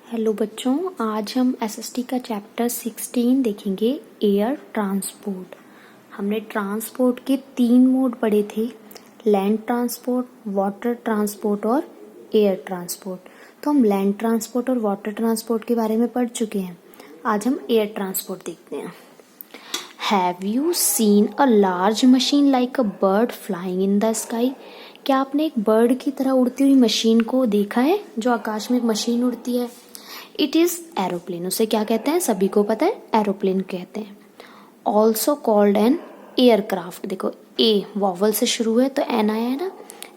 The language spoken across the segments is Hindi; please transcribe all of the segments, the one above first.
हेलो बच्चों, आज हम एसएसटी का चैप्टर 16 देखेंगे, एयर ट्रांसपोर्ट। हमने ट्रांसपोर्ट के 3 मोड पढ़े थे, लैंड ट्रांसपोर्ट, वाटर ट्रांसपोर्ट और एयर ट्रांसपोर्ट। तो हम लैंड ट्रांसपोर्ट और वाटर ट्रांसपोर्ट के बारे में पढ़ चुके हैं। आज हम एयर ट्रांसपोर्ट देखते हैं। Have you seen a large machine like a bird flying in the sky? क्या आपने एक बर्ड की तरह उड़ती हुई मशीन को देखा है जो आकाश में एक मशीन उड़ती है? It is aeroplane. उसे क्या कहते हैं? सभी को पता है, एरोप्लेन कहते हैं। Also called an aircraft. देखो ए वॉवल से शुरू है तो एन आया है ना,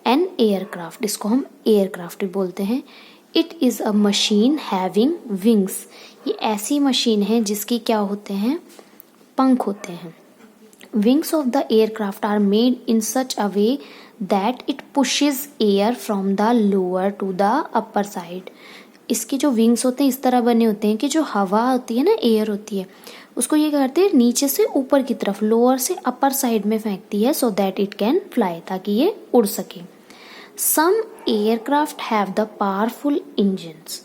एन एयरक्राफ्ट, इसको हम एयरक्राफ्ट बोलते हैं। It is a machine having wings. ये ऐसी मशीन है जिसकी क्या होते हैं? पंख होते हैं। Wings of the aircraft are made in such a way that it pushes air from the lower to the upper side. इसके जो विंग्स होते हैं इस तरह बने होते हैं कि जो हवा होती है ना, एयर होती है, उसको ये करते हैं नीचे से ऊपर की तरफ, लोअर से अपर साइड में फेंकती है, so that it can fly, ताकि ये उड़ सके। Some aircraft have the powerful engines.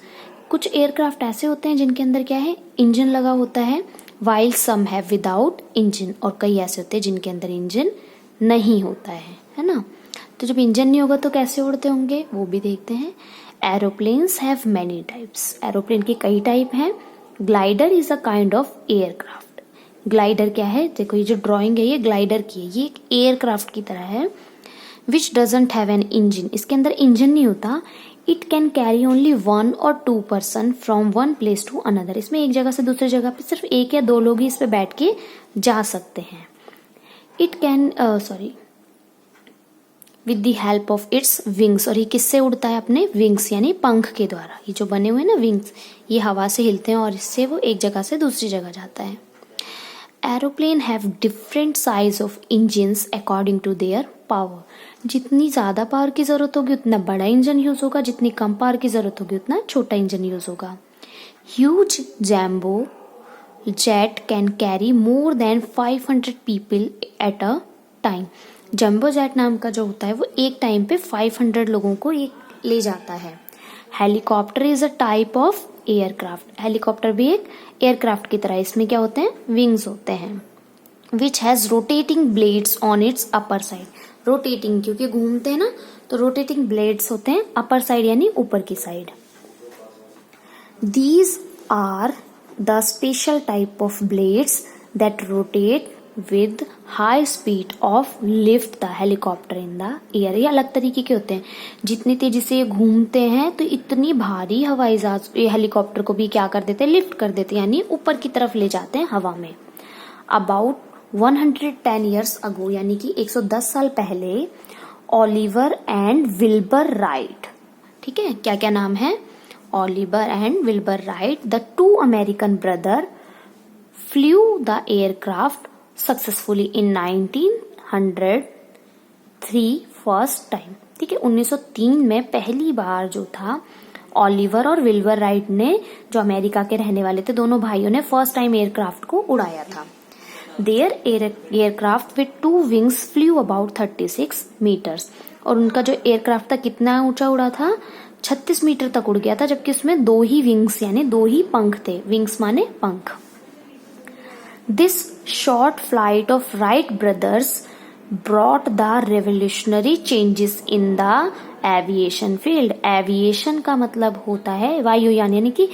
कुछ एयरक्राफ्ट ऐसे होते हैं जिनके अंदर क्या है? इंजन लगा होता है। While some have without engine. और कई ऐसे होते हैं जिनके अंदर इंजन नहीं होता है ना। तो जब इंजन नहीं होगा तो कैसे उड़ते होंगे वो भी देखते हैं। Aeroplanes have many types. Aeroplane के कई टाइप हैं। Glider is a kind of aircraft. Glider क्या है? देखो ये जो ड्राइंग है ये ग्लाइडर की है, ये एक एयरक्राफ्ट की तरह है। Which doesn't have an engine. इसके अंदर इंजन नहीं होता। It can carry only 1 or 2 person from one place to another. इसमें एक जगह से दूसरी जगह पे सिर्फ 1 या 2 लोग ही इस पे बैठ के जा सकते हैं। It can with the help of its wings. और ये किससे उड़ता है? अपने विंग्स यानी पंख के द्वारा। ये जो बने हुए हैं ना विंग्स, ये हवा से हिलते हैं और इससे वो एक जगह से दूसरी जगह जाता है। Aeroplane have different size of engines according to their power. जितनी ज्यादा पावर की जरूरत होगी उतना बड़ा इंजन यूज होगा, जितनी कम पावर की जरूरत होगी उतना छोटा इंजन यूज होगा। Huge jumbo jet can carry more than 500 people at a time. Jumbo jet नाम का जो होता है वो एक टाइम पे 500 लोगों को ले जाता है। Helicopter is a type of aircraft. Helicopter भी एक एयरक्राफ्ट की तरह, इसमें क्या होते हैं? विंग्स होते हैं। Which has rotating blades on it's upper side. Rotating क्योंकि घूमते हैं ना, तो रोटेटिंग ब्लेड्स होते हैं अपर साइड यानी ऊपर की side. These are the special type of blades that rotate with high speed of lift the helicopter in the air. ये अलग तरीके के होते हैं। जितनी तेजी से ये घूमते हैं तो इतनी भारी हवाई जहाज ये हेलीकॉप्टर को भी क्या कर देते हैं? लिफ्ट कर देते हैं, यानी ऊपर की तरफ ले जाते हैं हवा में। अबाउट 110 years ago, यानी कि 110 साल पहले, ओलिवर एंड विल्बर राइट, ठीक है, क्या क्या नाम है? Oliver and Wilbur right, the 2 American brother, flu the aircraft successfully in 1903 first time. ठीक है, 1903 में पहली बार जो था, ओलिवर और विल्बर राइट ने, जो अमेरिका के रहने वाले थे, दोनों भाइयों ने फर्स्ट टाइम एयरक्राफ्ट को उड़ाया था। There aircraft with 2 wings flew about 36 metres. और उनका जो एयरक्राफ्ट था कितना ऊंचा उड़ा था? 36 मीटर तक उड़ गया था, जबकि उसमें 2 ही विंग्स यानी 2 ही पंख थे। विंग्स माने पंख। This short flight of Wright brothers brought the revolutionary changes in the aviation field. Aviation का मतलब होता है वायुयान, यानी कि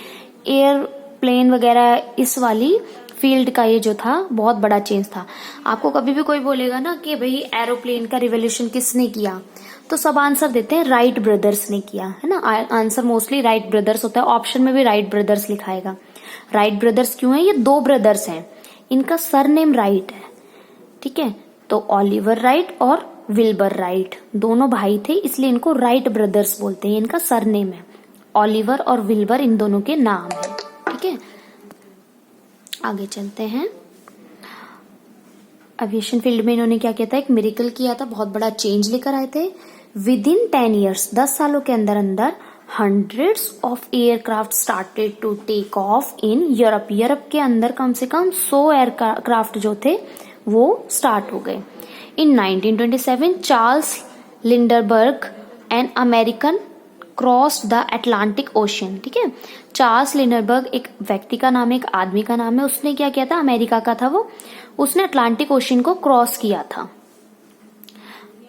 एयरप्लेन वगैरह, इस वाली फील्ड का ये जो था बहुत बड़ा चेंज था। आपको कभी भी कोई बोलेगा ना कि भाई एरोप्लेन का रिवोल्यूशन किसने किया, तो सब आंसर देते हैं राइट ब्रदर्स ने किया, है ना। आंसर मोस्टली राइट ब्रदर्स होता है। ऑप्शन में भी राइट ब्रदर्स लिखाएगा। राइट ब्रदर्स क्यों है? ये 2 ब्रदर्स हैं, इनका सरनेम राइट है, ठीक है। तो ओलिवर राइट और विल्बर राइट दोनों भाई थे, इसलिए इनको राइट ब्रदर्स बोलते हैं। इनका सरनेम है ओलिवर और विल्बर, इन दोनों के नाम है, ठीक है। आगे चलते हैं। एविएशन फील्ड में इन्होंने क्या किया था? एक मिरेकल किया था, बहुत बड़ा चेंज लेकर आए थे। विद इन 10 years, 10 सालों के अंदर अंदर, hundreds of aircraft started to take off in Europe. Europe के अंदर कम से कम 100 एयरक्राफ्ट जो थे वो स्टार्ट हो गए। In 1927 Charles Lindbergh, an American crossed the Atlantic Ocean. ठीक है, चार्ल्स लिंडबर्ग एक व्यक्ति का नाम है, एक आदमी का नाम है। उसने क्या किया था, अमेरिका का था वो, उसने अटलांटिक ओशियन को क्रॉस किया था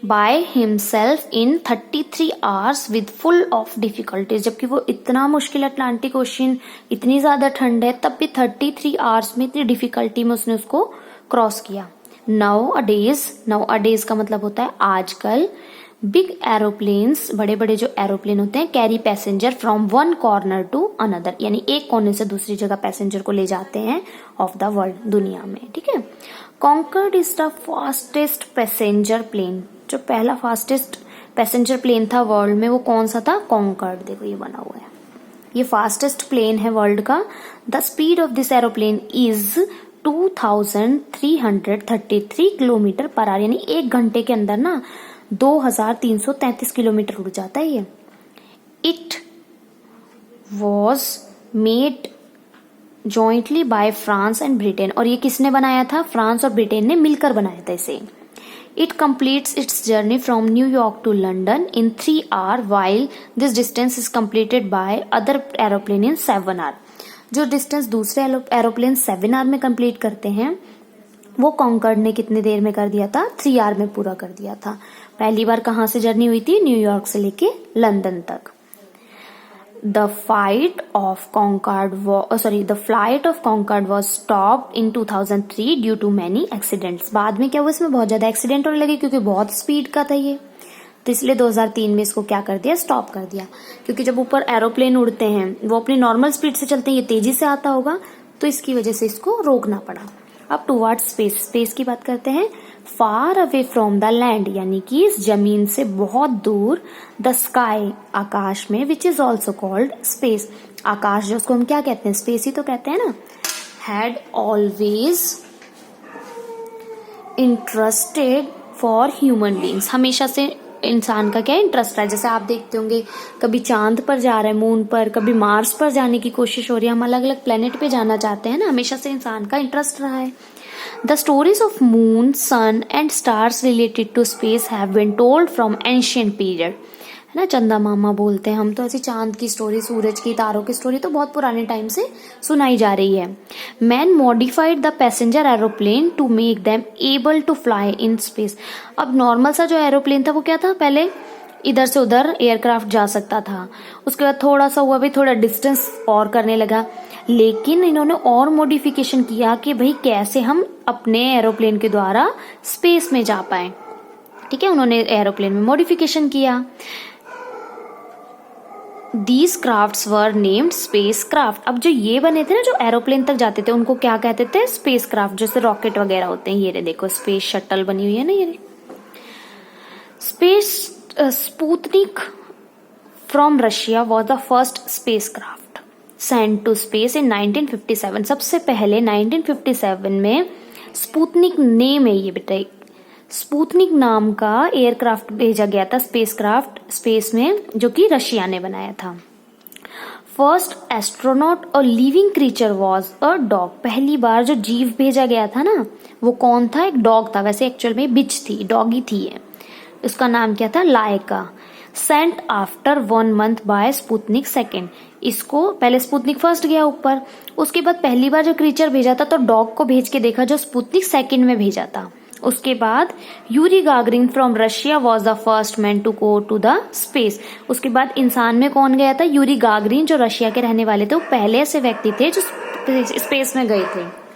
by himself in 33 hours with full of difficulties. जबकि वो इतना मुश्किल अटलांटिक ओशियन, इतनी ज्यादा ठंड है, तब भी 33 आवर्स में इतनी डिफिकल्टी में उसने उसको क्रॉस किया। नाउ अ डेज का मतलब होता है आजकल। बिग एरोप्लेन्स, बड़े बड़े जो एरोप्लेन होते हैं, carry passenger from one corner to another, यानी एक कोने से दूसरी जगह पैसेंजर को ले जाते हैं ऑफ द वर्ल्ड, दुनिया में। ठीक है, Concorde is the fastest passenger plane. जो पहला फास्टेस्ट पैसेंजर प्लेन था वर्ल्ड में, वो कौन सा था, कॉन्कर्ड। देखो ये बना हुआ है, ये फास्टेस्ट प्लेन है वर्ल्ड का। The speed of this aeroplane is 2333 kilometre per hour, यानी एक घंटे के अंदर ना 2333 किलोमीटर उड़ जाता है ये। It was made jointly by France and Britain, और ये किसने बनाया था, फ्रांस और ब्रिटेन ने मिलकर बनाया था इसे। It completes its journey from New York to London in 3 hours, while this distance is completed by other aeroplane in 7 hours. जो डिस्टेंस दूसरे एरोप्लेन 7 आवर में कंप्लीट करते हैं, वो कॉन्कर्ड ने कितनी देर में कर दिया था, 3 आवर में पूरा कर दिया था। पहली बार कहाँ से जर्नी हुई थी, न्यूयॉर्क से लेके लंदन तक। The flight of Concorde was stopped in 2003 due to many accidents. बाद में क्या हुआ, इसमें बहुत ज्यादा एक्सीडेंट होने लगे क्योंकि बहुत स्पीड का था ये, तो इसलिए 2003 में इसको क्या कर दिया, स्टॉप कर दिया। क्योंकि जब ऊपर एरोप्लेन उड़ते हैं वो अपनी नॉर्मल स्पीड से चलते हैं, ये तेजी से आता होगा, तो इसकी वजह से इसको रोकना पड़ा। अब टुवर्ड्स स्पेस, स्पेस की बात करते हैं। Far away from the land, यानी कि इस जमीन से बहुत दूर। द स्काई, आकाश में, which is also called space, आकाश जो उसको हम क्या कहते हैं, स्पेस ही तो कहते हैं ना। Had always interested for human beings, हमेशा से इंसान का क्या इंटरेस्ट है। जैसे आप देखते होंगे कभी चांद पर जा रहे हैं, मून पर, कभी मार्स पर जाने की कोशिश हो रही है, हम अलग अलग प्लेनेट पे जाना चाहते हैं ना, हमेशा से इंसान का इंटरेस्ट रहा है। The stories of moon, sun and stars related to space have been told from ancient period. है ना, चंदा मामा बोलते हैं हम तो, ऐसी चांद की स्टोरी, सूरज की, तारों की स्टोरी तो बहुत पुराने टाइम से सुनाई जा रही है। Man modified the passenger aeroplane to make them able to fly in space. अब नॉर्मल सा जो एरोप्लेन था वो क्या था, पहले इधर से उधर एयरक्राफ्ट जा सकता था, उसके बाद थोड़ा सा हुआ भी, थोड़ा डिस्टेंस और करने लगा, लेकिन इन्होंने और मॉडिफिकेशन किया कि भाई कैसे हम अपने एरोप्लेन के द्वारा स्पेस में जा पाए। ठीक है, उन्होंने एरोप्लेन में मॉडिफिकेशन किया। These crafts were named spacecraft. अब जो ये बने थे ना, जो एरोप्लेन तक जाते थे, उनको क्या कहते थे, स्पेस क्राफ्ट, जैसे रॉकेट वगैरह होते हैं। ये रे देखो, स्पेस शटल बनी हुई है ना, ये space. Sputnik from Russia was the first space craft sent to space in 1957। सबसे पहले 1957 में स्पुतनिक नेम है ये बेटा, स्पुतनिक नाम का एयरक्राफ्ट भेजा गया था, स्पेसक्राफ्ट, स्पेस में, जो कि रशिया ने बनाया था। फर्स्ट एस्ट्रोनॉट और living creature was a dog. पहली बार जो जीव भेजा गया था ना, वो कौन था, एक डॉग था, वैसे एक्चुअल में बिच थी, डॉगी थी ये। उसका नाम क्या था, Laika. Sent after 1 month by Sputnik second. इसको पहले स्पुतनिक फर्स्ट गया ऊपर, उसके बाद पहली बार जो क्रीचर भेजा था तो डॉग को भेज के देखा, जो स्पुतनिक सेकेंड में भेजा था। उसके बाद Yuri Gagarin from Russia was the first man to go to the space. उसके बाद इंसान में कौन गया था, यूरी गागरिन, जो रशिया के रहने वाले थे, वो पहले ऐसे व्यक्ति थे जो स्पेस में गए थे।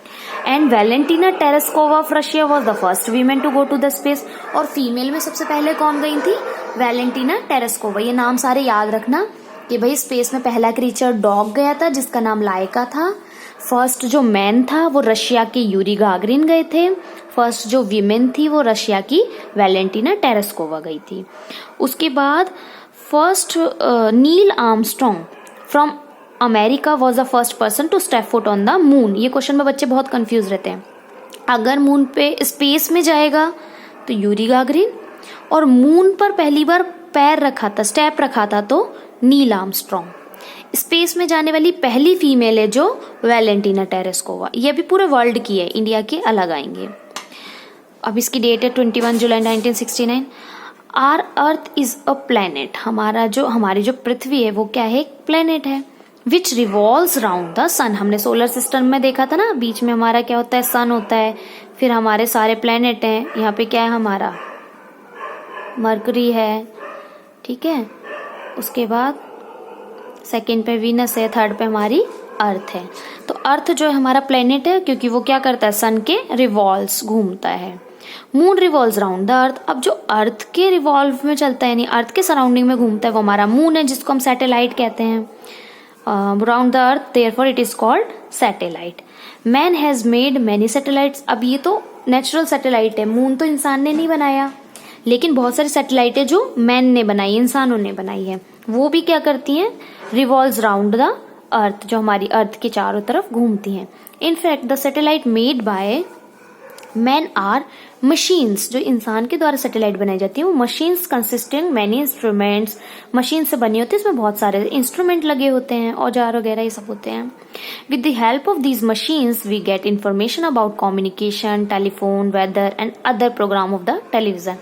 And Valentina Tereshkova of Russia was the first women to go to the space. और फीमेल में सबसे पहले कौन गई थी, वैलेंटीना टेरेस्कोवा। ये नाम सारे याद रखना कि भाई स्पेस में पहला क्रीचर डॉग गया था जिसका नाम लायका था। फर्स्ट जो मैन था वो रशिया के यूरी गागरिन गए थे। फर्स्ट जो वीमेन थी वो रशिया की वैलेंटीना टेरेस्कोवा गई थी। उसके बाद first Neil Armstrong from America was the first person to step foot on the moon. ये क्वेश्चन में बच्चे बहुत कंफ्यूज रहते हैं। अगर मून पे स्पेस में जाएगा तो यूरी गागरिन, और मून पर पहली बार पैर रखा था, स्टेप रखा था, तो नील आर्मस्ट्रॉन्ग। स्पेस में जाने वाली पहली फीमेल है जो वैलेंटीना टेरेस्कोवा। ये भी पूरे वर्ल्ड की है, इंडिया के अलग आएंगे। अब इसकी डेट है 21 जुलाई 1969। Our earth is a planet, हमारी जो पृथ्वी है वो क्या है, एक प्लेनेट है। विच रिवॉल्व्स राउंड द सन, हमने सोलर सिस्टम में देखा था ना, बीच में हमारा क्या होता है, सन होता है, फिर हमारे सारे प्लेनेट हैं, यहाँ पे क्या है हमारा मरकरी है, ठीक है, उसके बाद सेकंड पे वीनस है, थर्ड पे हमारी अर्थ है। तो अर्थ जो है हमारा प्लेनेट है क्योंकि वो क्या करता है, सन के रिवॉल्व्स, घूमता है। Moon revolves round the earth, अब जो अर्थ के रिवॉल्व में चलता है यानी अर्थ के सराउंडिंग में घूमता है वो हमारा मून है, जिसको हम सैटेलाइट कहते हैं। Round the earth, therefore it is called satellite. Man has made many satellites, अब ये तो नेचुरल सैटेलाइट है, मून तो इंसान ने नहीं बनाया, लेकिन बहुत सारी सैटेलाइट है जो मैन ने बनाई, इंसानों ने बनाई है। वो भी क्या करती हैं, रिवॉल्व्स राउंड द अर्थ, जो हमारी अर्थ के चारों तरफ घूमती हैं। In fact the satellite made by man are machines, जो इंसान के द्वारा सैटेलाइट बनाई जाती है वो machines consisting many instruments, machine से बनी होती है, इसमें बहुत सारे इंस्ट्रूमेंट लगे होते हैं, औजार वगैरह ये सब होते हैं। With the help of these machines we get information about communication, telephone, weather and other programme of the television.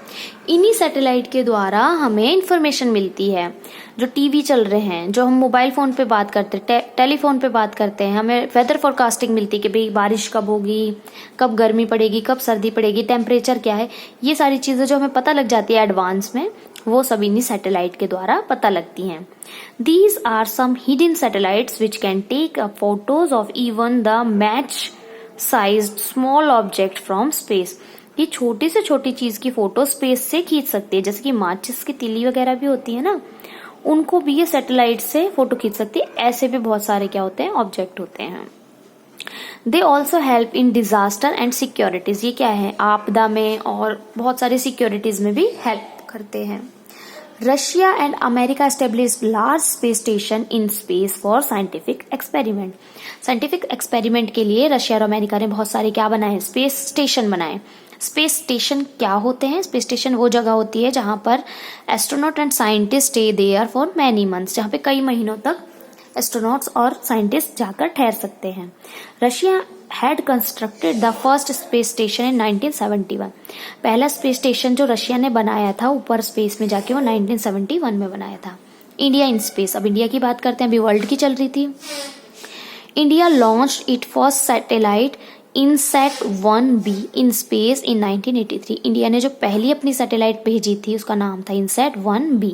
इन्हीं सैटेलाइट के द्वारा हमें इंफॉर्मेशन मिलती है, जो टीवी चल रहे हैं, जो हम मोबाइल फोन पे बात करते हैं, टेलीफोन पे बात करते हैं, हमें वेदर फोरकास्टिंग मिलती है कि भाई बारिश कब होगी, कब गर्मी पड़ेगी, कब सर्दी पड़ेगी, टेम्परेचर क्या है, ये सारी चीजें जो हमें पता लग जाती है एडवांस में, वो सब इन्हीं सैटेलाइट के द्वारा पता लगती हैं। These are some hidden satellites which can take up photos of even the match-sized small object from space. ये छोटी से छोटी चीज की फोटो स्पेस से खींच सकती है, जैसे कि माचिस की तीली वगैरह भी होती है ना, उनको भी ये सैटेलाइट से फोटो खींच सकती है। ऐसे भी बहुत सारे क्या होते हैं, ऑब्जेक्ट होते हैं। They also help in disaster and securities, ये क्या है, आपदा में और बहुत सारी सिक्योरिटीज में भी हेल्प करते हैं। Russia and America established large space station in space for scientific experiment. Scientific experiment के लिए रशिया और अमेरिका ने बहुत सारे क्या बनाए, स्पेस स्टेशन बनाए। स्पेस स्टेशन क्या होते हैं, स्पेस स्टेशन वो जगह होती है जहां पर astronaut and scientist stay there for many months, जहां पे कई महीनों तक एस्ट्रोनॉट्स और साइंटिस्ट जाकर ठहर सकते हैं। Russia had constructed the first space station इन 1971। पहला स्पेस स्टेशन जो रशिया ने बनाया था ऊपर स्पेस में जाके, वो 1971 में बनाया था। इंडिया इन स्पेस, अब इंडिया की बात करते हैं, अभी वर्ल्ड की चल रही थी। India launched it first satellite INSAT-1B in space in 1983। India ने जो पहली अपनी सैटेलाइट भेजी थी उसका नाम था INSAT-1B,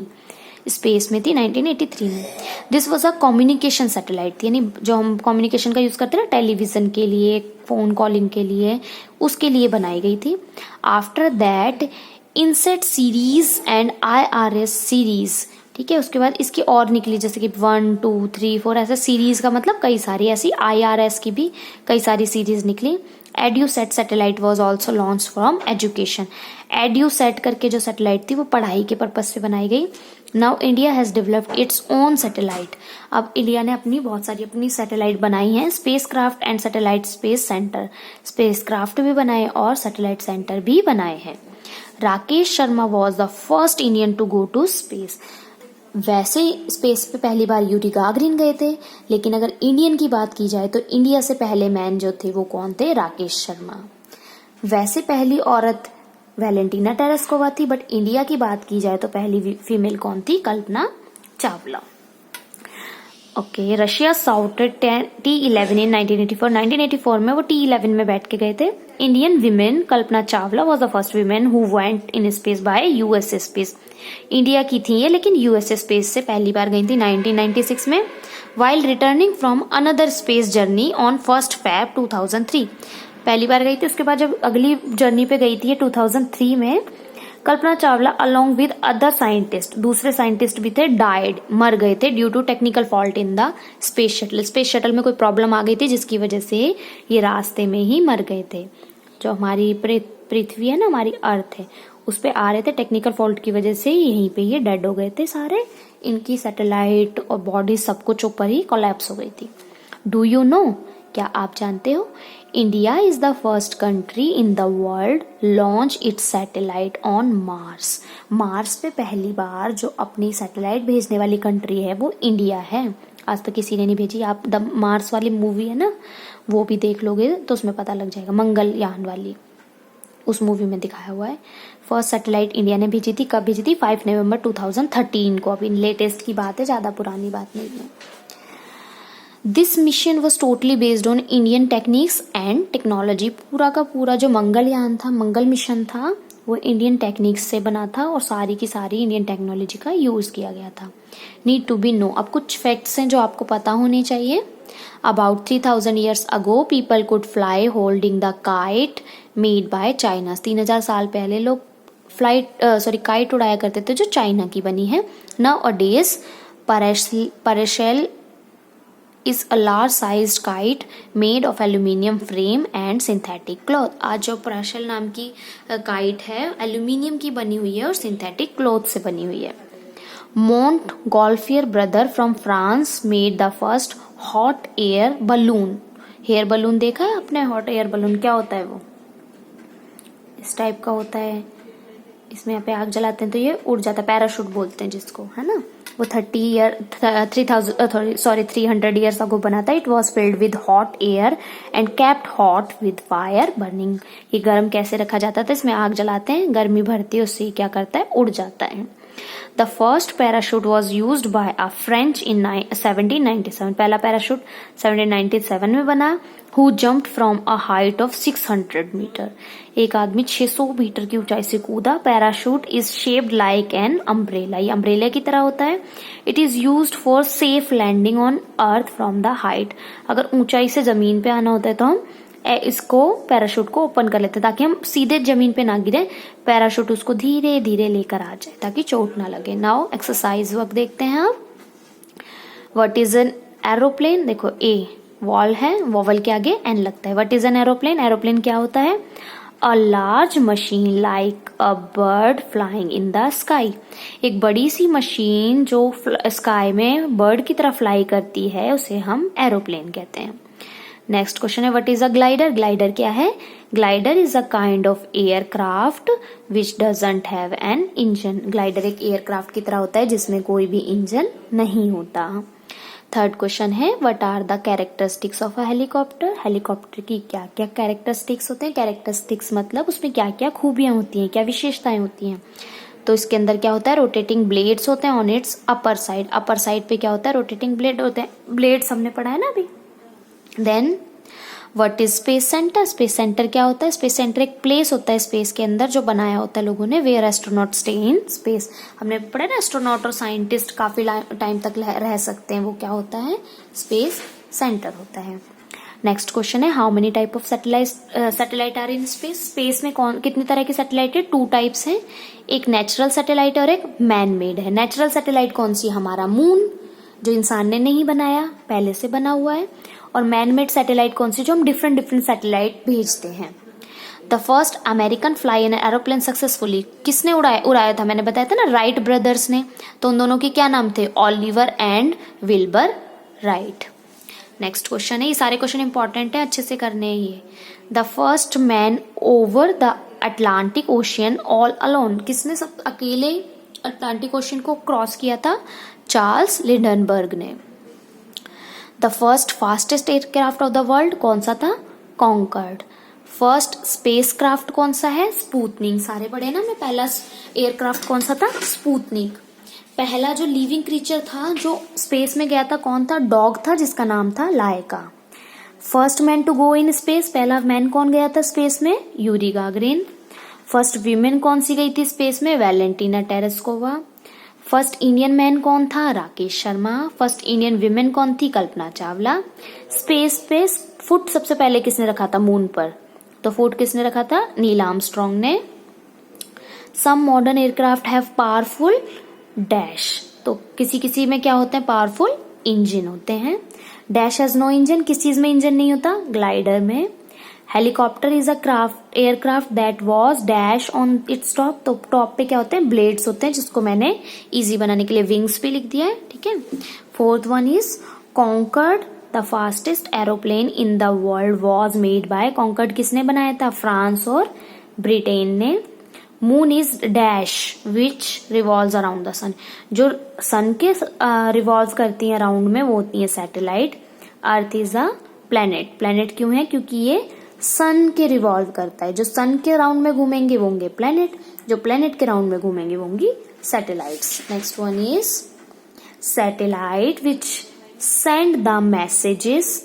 स्पेस में थी 1983 में। This was a communication satellite, यानी जो हम कम्युनिकेशन का यूज करते हैं ना, टेलीविजन के लिए, फोन कॉलिंग के लिए, उसके लिए बनाई गई थी। After that INSAT series and IRS series, ठीक है, उसके बाद इसकी और निकली, जैसे कि 1, 2, 3, 4 ऐसे सीरीज का मतलब कई सारी, ऐसी IRS की भी कई सारी सीरीज निकली। EDUSAT satellite was also launch from education. EDUSAT करके जो सैटेलाइट थी वो पढ़ाई के पर्पज से बनाई गई। Now India has developed its own satellite. अब इंडिया ने बहुत सारी अपनी सैटेलाइट बनाई हैं। Space craft and satellite space centre, space craft भी बनाए और सैटेलाइट सेंटर भी बनाए हैं। Rakesh Sharma was the first Indian to go to space. वैसे स्पेस पे पहली बार यूरी गागरिन गए थे, लेकिन अगर इंडियन की बात की जाए तो इंडिया से पहले मैन जो थे वो कौन थे, राकेश शर्मा। वैसे पहली औरत वैलेंटीना टेरेस्कोवा थी, बट इंडिया की बात की जाए तो पहली फीमेल कौन थी, कल्पना चावला। ओके, रशिया साउटेड T11 इन 1984। 1984 में वो T11 में बैठ के गए थे। Indian women Kalpana Chawla was the first women who went in space by USA space. India की थी ये, लेकिन यूएसए स्पेस से पहली बार गई थी 1996 में, while returning from another space journey on 1 Feb 2003। पहली बार गई थी, उसके बाद जब अगली जर्नी पे गई थी 2003 में, Kalpana Chawla along with other scientist, दूसरे साइंटिस्ट भी थे, डाइड, मर गए थे due to technical fault in the space shuttle. Space shuttle में कोई प्रॉब्लम आ गई थी जिसकी वजह से ये रास्ते में ही मर गए थे। जो हमारी पृथ्वी है ना, हमारी अर्थ है, उस पे आ रहे थे, टेक्निकल फॉल्ट की वजह से यहीं पे ये डेड हो गए थे सारे। इनकी सैटेलाइट और बॉडी सब कुछ ऊपर ही कोलैप्स हो गई थी। डू यू नो, क्या आप जानते हो, India is the first country in the world launch its satellite on Mars. Mars पे पहली बार जो अपनी सैटेलाइट भेजने वाली कंट्री है वो इंडिया है। आज तक किसी ने नहीं भेजी। आप द मार्स वाली मूवी है ना, वो भी देख लोगे तो उसमें पता लग जाएगा, मंगलयान वाली। उस मूवी में दिखाया हुआ है। फर्स्ट सैटेलाइट इंडिया ने भेजी थी, कब भेजी थी? 5 नवंबर 2013 को। अभी लेटेस्ट की बात है, ज़्यादा पुरानी बात नहीं है। This mission was totally based on Indian techniques and technology. पूरा का पूरा जो मंगलयान था, मंगल मिशन था, वो इंडियन टेक्निक्स से बना था और सारी की सारी इंडियन टेक्नोलॉजी का यूज़ किया गया था। Need to be know. अब कुछ फैक्ट्स हैं जो आपको पता होने चाहिए। About 3000 years ago people could fly holding the kite made by China। 3000 साल पहले लोग काइट उड़ाया करते थे जो चाइना की बनी है। Nowadays paracel is a large sized kite made of aluminium frame and synthetic cloth। आज जो paracel नाम की काइट है एल्यूमिनियम की बनी हुई है और सिंथेटिक क्लॉथ से बनी हुई है। Montgolfier brother from France made the first hot air balloon। Air balloon देखा है आपने? हॉट एयर बलून क्या होता है? वो इस टाइप का होता है, इसमें यहाँ पे आग जलाते हैं तो ये उड़ जाता है, पैराशूट बोलते हैं जिसको, है ना। वो 300 years ago बना था। It was filled with hot air and kept hot with fire burning. ये गर्म कैसे रखा जाता था? इसमें आग जलाते हैं, गर्मी भरती है, उससे क्या करता है? उड़ जाता है। The first parachute was used by a French in 1797। पहला पैराशूट 1797 में बना। Who jumped from a height of 600 metre. एक आदमी 600 मीटर की ऊंचाई से कूदा। Parachute is shaped like an umbrella. ये अम्ब्रेला की तरह होता है। It is used for safe landing on earth from the height. अगर ऊंचाई से जमीन पे आना होता है तो हम इसको पैराशूट को ओपन कर लेते हैं ताकि हम सीधे जमीन पे ना गिरे। पैराशूट उसको धीरे धीरे लेकर आ जाए ताकि चोट ना लगे। नाउ एक्सरसाइज वर्क देखते हैं आप। What is an aeroplane? देखो ए वॉल है, वॉवल के आगे एन लगता है। What is an aeroplane? Aeroplane क्या होता है? A large machine like a bird flying in the sky. एक बड़ी सी मशीन जो स्काई में बर्ड की तरह फ्लाई करती है उसे हम एरोप्लेन कहते हैं। नेक्स्ट क्वेश्चन है what is a glider? Glider क्या है? Glider is a kind of aircraft which doesn't have an engine. Glider एक एयरक्राफ्ट की तरह होता है जिसमें कोई भी इंजन नहीं होता। थर्ड क्वेश्चन है what are the characteristics of a helicopter? Helicopter की क्या क्या कैरेक्टरिस्टिक्स होते हैं? कैरेक्टरिस्टिक्स मतलब उसमें क्या क्या खूबियां होती हैं, क्या विशेषताएं होती हैं। तो इसके अंदर क्या होता है? रोटेटिंग ब्लेड्स होते हैं on it's upper side. Upper side पे क्या होता है? रोटेटिंग ब्लेड होते हैं। ब्लेड्स हमने पढ़ा है ना अभी। Then what is space centre? Space centre क्या होता है? स्पेस सेंटर एक प्लेस होता है स्पेस के अंदर जो बनाया होता है लोगों ने, where astronaut stay in space. हमने पढ़ा ना एस्ट्रोनॉट और साइंटिस्ट काफी टाइम तक रह सकते हैं, वो क्या होता है? स्पेस सेंटर होता है। नेक्स्ट क्वेश्चन है how many type of satellite are in space? Space में कितनी तरह की सैटेलाइट है? 2 टाइप्स हैं। एक नेचुरल सैटेलाइट और एक मैन मेड है। नेचुरल सैटेलाइट कौन सी? हमारा मून जो इंसान ने नहीं बनाया, पहले से बना हुआ है। और मैन मेड सैटेलाइट कौन सी? जो हम डिफरेंट सैटेलाइट भेजते हैं। The first American fly an aeroplane successfully. किसने उड़ाया था? मैंने बताया था ना, राइट ब्रदर्स ने। तो उन दोनों के क्या नाम थे? Oliver and Wilbur right. Next question है, ये सारे क्वेश्चन इंपॉर्टेंट है, अच्छे से करने हैं ये। The first man over the Atlantic ocean all alone. किसने सब अकेले अटलांटिक ओशियन को क्रॉस किया था? चार्ल्स लिंडनबर्ग ने। The first fastest aircraft of the world कौन सा था? कॉन्कर्ड। फर्स्ट स्पेस क्राफ्ट कौन सा है? स्पुतनिक। सारे पढ़े ना मैं। पहला एयरक्राफ्ट कौन सा था? स्पुतनिक। पहला जो लिविंग क्रीचर था जो स्पेस में गया था कौन था? डॉग था जिसका नाम था Laika. First man to go in space, पहला मैन कौन गया था स्पेस में? Yuri Gagarin. फर्स्ट वीमेन कौन सी गई थी स्पेस में? Valentina Tereshkova. First Indian man कौन था? Rakesh Sharma. First Indian women कौन थी? कल्पना चावला। स्पेस पे फुट सबसे पहले किसने रखा था मून पर? तो फुट किसने रखा था? नील आर्मस्ट्रॉन्ग ने। Some modern aircraft have powerful dash. तो किसी किसी में क्या होते हैं? पावरफुल इंजन होते हैं। डैश हैज नो इंजन, किस चीज में इंजन नहीं होता? ग्लाइडर में। Helicopter is a aircraft that was dash on its top. तो टॉप पे क्या होते हैं? ब्लेड्स होते हैं, जिसको मैंने इजी बनाने के लिए विंग्स भी लिख दिया है, ठीक है। Fourth one is Concorde the fastest aeroplane in the world was made by. Concorde किसने बनाया था? फ्रांस और ब्रिटेन ने। Moon is dash which revolve around the sun. जो सन के रिवॉल्व करती है अराउंड में वो होती है satellite. Earth is a planet. Planet क्यों है? क्योंकि ये सन के रिवॉल्व करता है। जो सन के राउंड में घूमेंगे वो होंगे प्लेनेट, जो प्लेनेट के राउंड में घूमेंगे वो होंगी satellites. Next one is satellite which send the messages,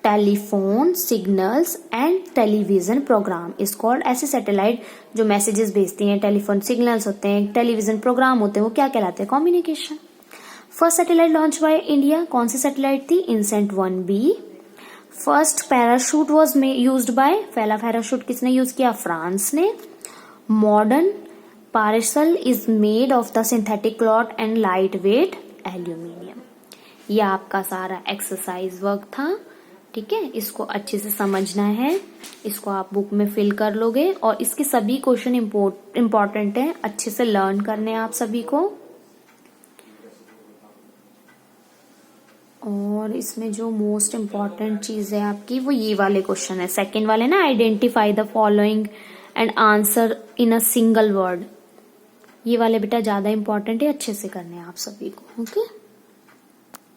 telephone signals and television programme is called. ऐसे सैटेलाइट जो मैसेजेस भेजती हैं, टेलीफोन सिग्नल्स होते हैं, टेलीविजन प्रोग्राम होते हैं, वो क्या कहलाते हैं? Communication. First satellite launch by India, कौन सी सैटेलाइट थी? Innocent 1B। First parachute was used bye, पहला पैराशूट किसने यूज किया? फ्रांस ने। Modern parcel is made of the synthetic cloth and light weight aluminium. ये आपका सारा एक्सरसाइज वर्क था, ठीक है। इसको अच्छे से समझना है, इसको आप बुक में फिल कर लोगे और इसके सभी क्वेश्चन इंपॉर्टेंट हैं, अच्छे से लर्न करने हैं आप सभी को। और इसमें जो मोस्ट इम्पॉर्टेंट चीज है आपकी वो ये वाले क्वेश्चन है, सेकंड वाले ना, identify the following and answer in a single word. ये वाले बेटा ज्यादा इंपॉर्टेंट है, अच्छे से करने हैं आप सभी को, ओके।